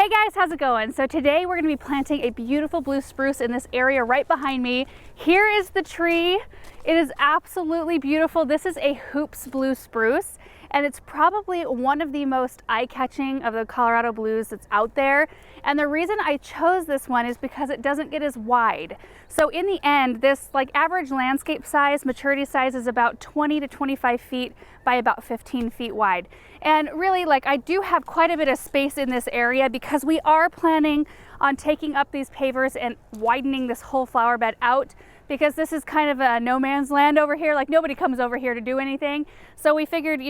Hey guys, how's it going? So today we're going to be planting a beautiful blue spruce in this area right behind me. Here is the tree. It is absolutely beautiful. This is a Hoops blue spruce, and it's probably one of the most eye-catching of the Colorado blues that's out there. And the reason I chose this one is because it doesn't get as wide. So in the end, this average landscape size, maturity size is about 20 to 25 feet by about 15 feet wide. And really, I do have quite a bit of space in this area because we are planning on taking up these pavers and widening this whole flower bed out, because this is kind of a no man's land over here. Nobody comes over here to do anything. So we figured,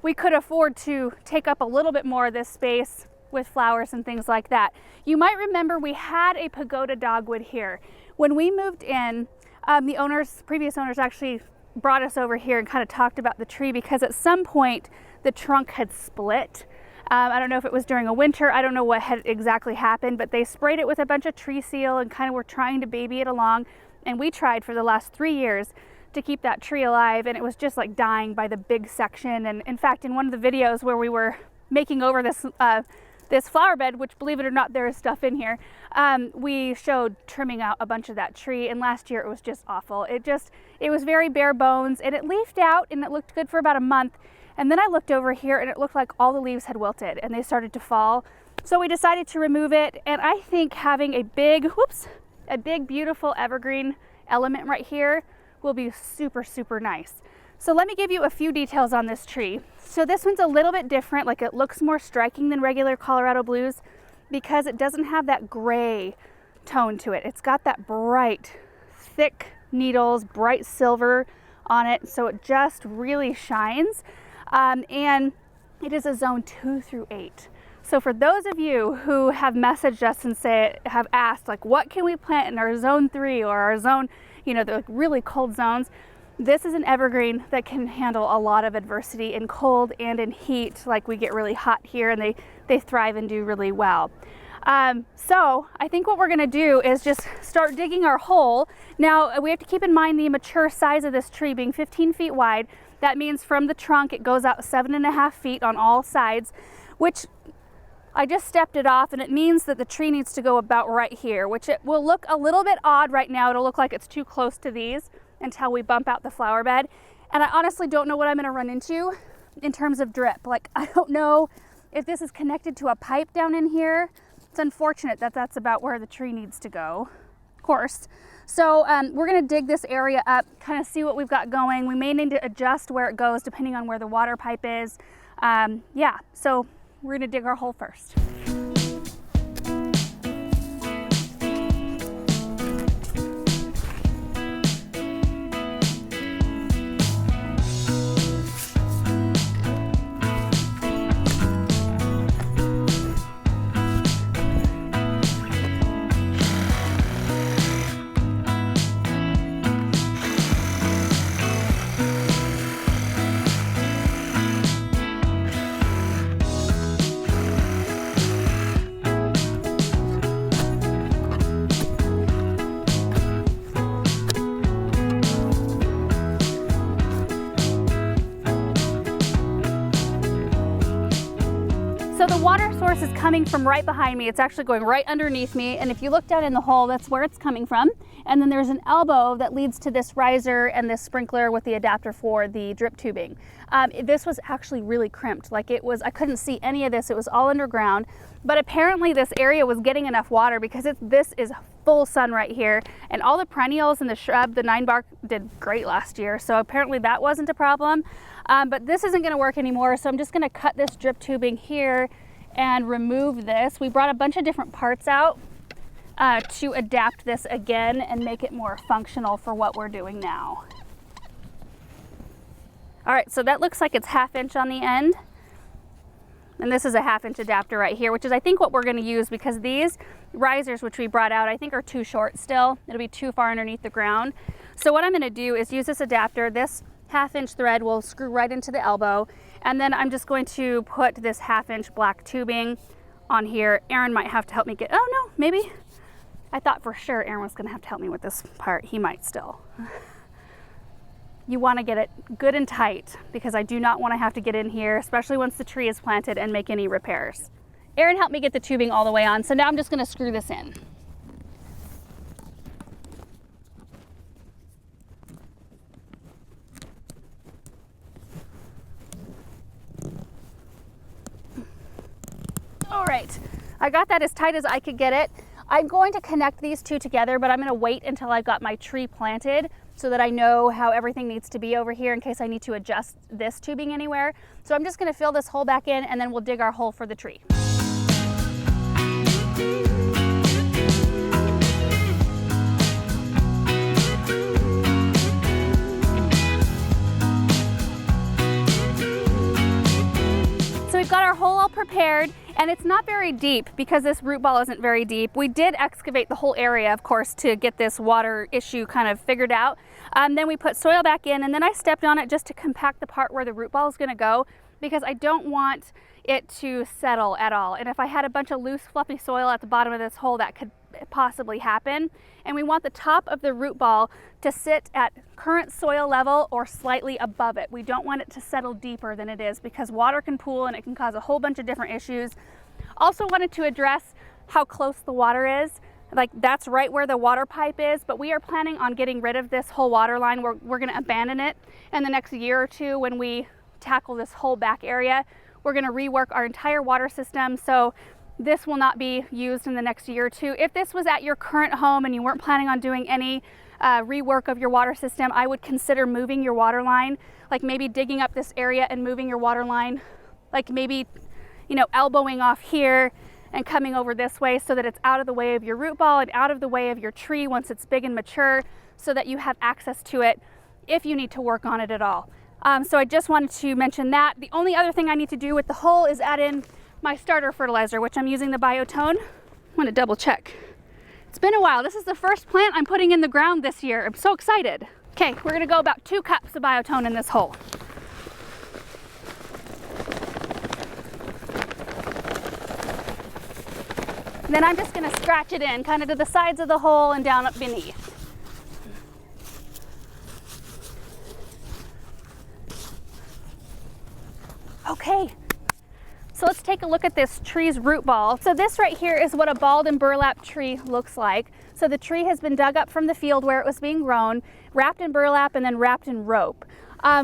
we could afford to take up a little bit more of this space with flowers and things like that. You might remember we had a Pagoda Dogwood here. When we moved in, previous owners actually brought us over here and kind of talked about the tree, because at some point the trunk had split. I don't know if it was during a winter, I don't know what had exactly happened, but they sprayed it with a bunch of tree seal and kind of were trying to baby it along. And we tried for the last 3 years to keep that tree alive, and it was just dying by the big section. And in fact, in one of the videos where we were making over this this flower bed, which, believe it or not, there is stuff in here, we showed trimming out a bunch of that tree, and last year it was just awful. It was very bare bones, and it leafed out and it looked good for about a month. And then I looked over here and it looked like all the leaves had wilted and they started to fall. So we decided to remove it, and I think having a big beautiful evergreen element right here will be super, super nice. So let me give you a few details on this tree. So this one's a little bit different, it looks more striking than regular Colorado blues because it doesn't have that gray tone to it. It's got that bright, thick needles, bright silver on it, so it just really shines. And it is a zone 2 through 8. So for those of you who have messaged us and have asked, what can we plant in our zone 3 or our zone, the really cold zones, this is an evergreen that can handle a lot of adversity in cold and in heat. We get really hot here, and they thrive and do really well. So I think what we're going to do is just start digging our hole. Now we have to keep in mind the mature size of this tree being 15 feet wide. That means from the trunk it goes out 7.5 feet on all sides, which I just stepped it off, and it means that the tree needs to go about right here, which it will look a little bit odd right now. It'll look like it's too close to these until we bump out the flower bed. And I honestly don't know what I'm going to run into in terms of drip. I don't know if this is connected to a pipe down in here. It's unfortunate that that's about where the tree needs to go, of course. So we're going to dig this area up, kind of see what we've got going. We may need to adjust where it goes depending on where the water pipe is. So we're going to dig our hole first. So the water source is coming from right behind me. It's actually going right underneath me. And if you look down in the hole, that's where it's coming from. And then there's an elbow that leads to this riser and this sprinkler with the adapter for the drip tubing. This was actually really crimped. I couldn't see any of this. It was all underground. But apparently this area was getting enough water because this is full sun right here. And all the perennials and the shrub, the 9-bark, did great last year. So apparently that wasn't a problem. But this isn't going to work anymore, so I'm just going to cut this drip tubing here and remove this. We brought a bunch of different parts out to adapt this again and make it more functional for what we're doing now. All right, so that looks like it's 1/2 inch on the end. And this is a 1/2 inch adapter right here, which is I think what we're going to use, because these risers which we brought out I think are too short still. It'll be too far underneath the ground. So what I'm going to do is use this adapter. This 1/2 inch thread will screw right into the elbow, and then I'm just going to put this 1/2 inch black tubing on here. Aaron might have to help me maybe. I thought for sure Aaron was going to have to help me with this part. He might still. You want to get it good and tight, because I do not want to have to get in here, especially once the tree is planted, and make any repairs. Aaron helped me get the tubing all the way on, so now I'm just gonna screw this in. All right, I got that as tight as I could get it. I'm going to connect these two together, but I'm gonna wait until I've got my tree planted so that I know how everything needs to be over here in case I need to adjust this tubing anywhere. So I'm just gonna fill this hole back in and then we'll dig our hole for the tree. So we've got our hole all prepared, and it's not very deep because this root ball isn't very deep. We did excavate the whole area, of course, to get this water issue kind of figured out. Then we put soil back in, and then I stepped on it just to compact the part where the root ball is going to go, because I don't want it to settle at all. And if I had a bunch of loose, fluffy soil at the bottom of this hole, that could possibly happen. And we want the top of the root ball to sit at current soil level or slightly above it. We don't want it to settle deeper than it is, because water can pool and it can cause a whole bunch of different issues. Also wanted to address how close the water is. Like, that's right where the water pipe is, but we are planning on getting rid of this whole water line. We're going to abandon it in the next year or two when we tackle this whole back area. We're going to rework our entire water system, so this will not be used in the next year or two. If this was at your current home and you weren't planning on doing any rework of your water system, I would consider moving your water line, like maybe digging up this area and moving your water line, like maybe, you know, elbowing off here and coming over this way so that it's out of the way of your root ball and out of the way of your tree once it's big and mature, so that you have access to it if you need to work on it at all. So I just wanted to mention that. The only other thing I need to do with the hole is add in my starter fertilizer, which I'm using the Biotone. I'm gonna double check. It's been a while. This is the first plant I'm putting in the ground this year. I'm so excited. Okay, we're gonna go about 2 cups of Biotone in this hole. Then I'm just gonna scratch it in, kind of to the sides of the hole and down up beneath. Okay, so let's take a look at this tree's root ball. So this right here is what a balled and burlap tree looks like. So the tree has been dug up from the field where it was being grown, wrapped in burlap, and then wrapped in rope.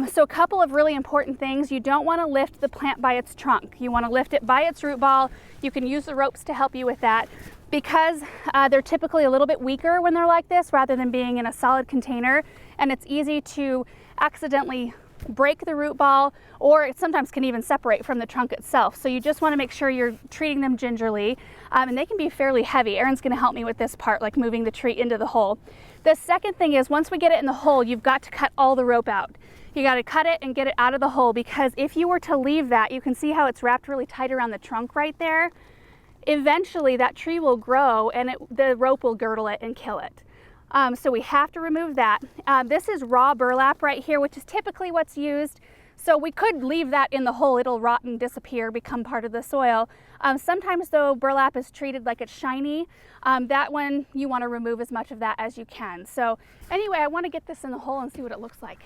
So a couple of really important things. You don't want to lift the plant by its trunk. You want to lift it by its root ball. You can use the ropes to help you with that, because they're typically a little bit weaker when they're like this rather than being in a solid container, and it's easy to accidentally break the root ball, or it sometimes can even separate from the trunk itself. So you just want to make sure you're treating them gingerly, and they can be fairly heavy. Aaron's going to help me with this part, like moving the tree into the hole. The second thing is, once we get it in the hole, you've got to cut all the rope out. You got to cut it and get it out of the hole, because if you were to leave that, you can see how it's wrapped really tight around the trunk right there. Eventually that tree will grow and the rope will girdle it and kill it. So we have to remove that. This is raw burlap right here, which is typically what's used. So we could leave that in the hole. It'll rot and disappear, become part of the soil. Sometimes though, burlap is treated like it's shiny. That one, you want to remove as much of that as you can. So anyway, I want to get this in the hole and see what it looks like.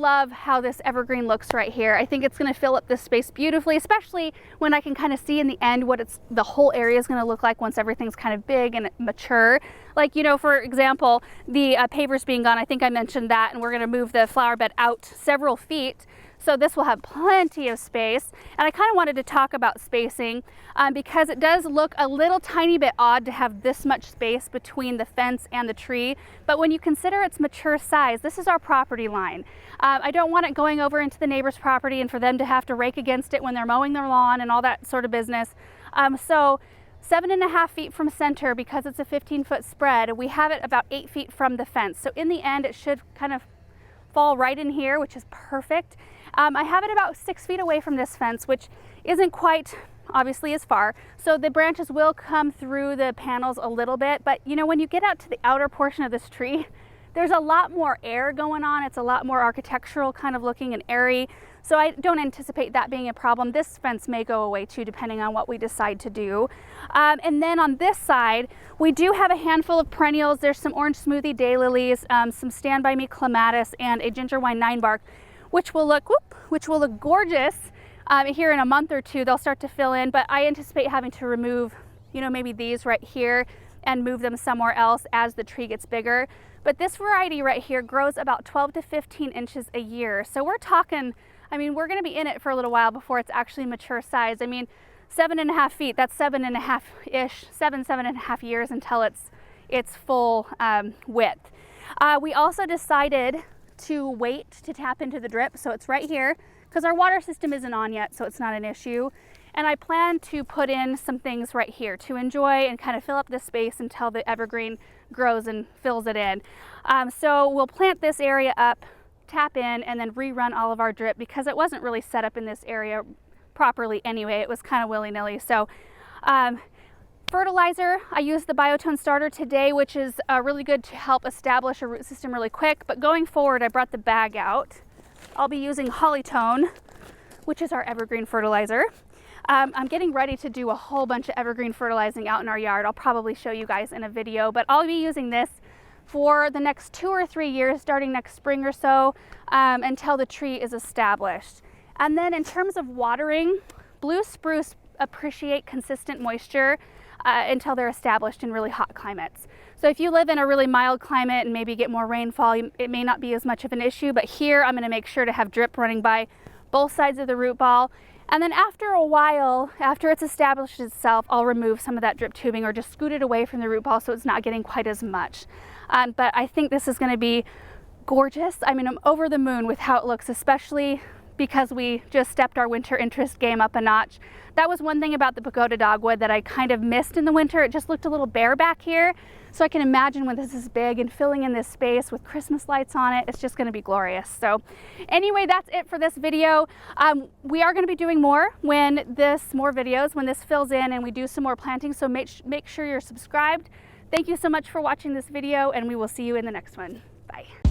love how this evergreen looks right here. I think it's going to fill up this space beautifully, especially when I can kind of see in the end what the whole area is going to look like once everything's kind of big and mature. Like, you know, for example, the pavers being gone, I think I mentioned that, and we're going to move the flower bed out several feet. So this will have plenty of space. And I kind of wanted to talk about spacing because it does look a little tiny bit odd to have this much space between the fence and the tree. But when you consider its mature size, this is our property line. I don't want it going over into the neighbor's property and for them to have to rake against it when they're mowing their lawn and all that sort of business. So 7.5 feet from center, because it's a 15-foot spread, we have it about 8 feet from the fence. So in the end, it should kind of fall right in here, which is perfect. I have it about 6 feet away from this fence, which isn't quite obviously as far. So the branches will come through the panels a little bit, but you know, when you get out to the outer portion of this tree, there's a lot more air going on. It's a lot more architectural kind of looking and airy. So I don't anticipate that being a problem. This fence may go away too, depending on what we decide to do. And then on this side, we do have a handful of perennials. There's some orange smoothie daylilies, some Stand By Me clematis, and a ginger wine 9-bark, which will look gorgeous. Here in a month or two, they'll start to fill in, but I anticipate having to remove, you know, maybe these right here and move them somewhere else as the tree gets bigger. But this variety right here grows about 12 to 15 inches a year. So we're talking, I mean, we're gonna be in it for a little while before it's actually mature size. I mean, 7.5 feet, that's 7.5-ish, 7.5 years until it's full width. We also decided to wait to tap into the drip. So it's right here because our water system isn't on yet, so it's not an issue. And I plan to put in some things right here to enjoy and kind of fill up this space until the evergreen grows and fills it in. So we'll plant this area up, tap in, and then rerun all of our drip because it wasn't really set up in this area properly anyway. It was kind of willy-nilly. So fertilizer, I used the Biotone starter today, which is really good to help establish a root system really quick. But going forward, I brought the bag out. I'll be using Hollytone, which is our evergreen fertilizer. I'm getting ready to do a whole bunch of evergreen fertilizing out in our yard. I'll probably show you guys in a video, but I'll be using this for the next 2 or 3 years, starting next spring or so, until the tree is established. And then in terms of watering, Blue Spruce appreciate consistent moisture until they're established in really hot climates. So if you live in a really mild climate and maybe get more rainfall, it may not be as much of an issue, but here I'm gonna make sure to have drip running by both sides of the root ball. And then after a while, after it's established itself, I'll remove some of that drip tubing or just scoot it away from the root ball so it's not getting quite as much. But I think this is gonna be gorgeous. I mean, I'm over the moon with how it looks, especially because we just stepped our winter interest game up a notch. That was one thing about the Pagoda Dogwood that I kind of missed in the winter. It just looked a little bare back here. So I can imagine when this is big and filling in this space with Christmas lights on it, it's just gonna be glorious. So anyway, that's it for this video. We are gonna be doing more videos when this fills in and we do some more planting. So make sure you're subscribed. Thank you so much for watching this video, and we will see you in the next one. Bye.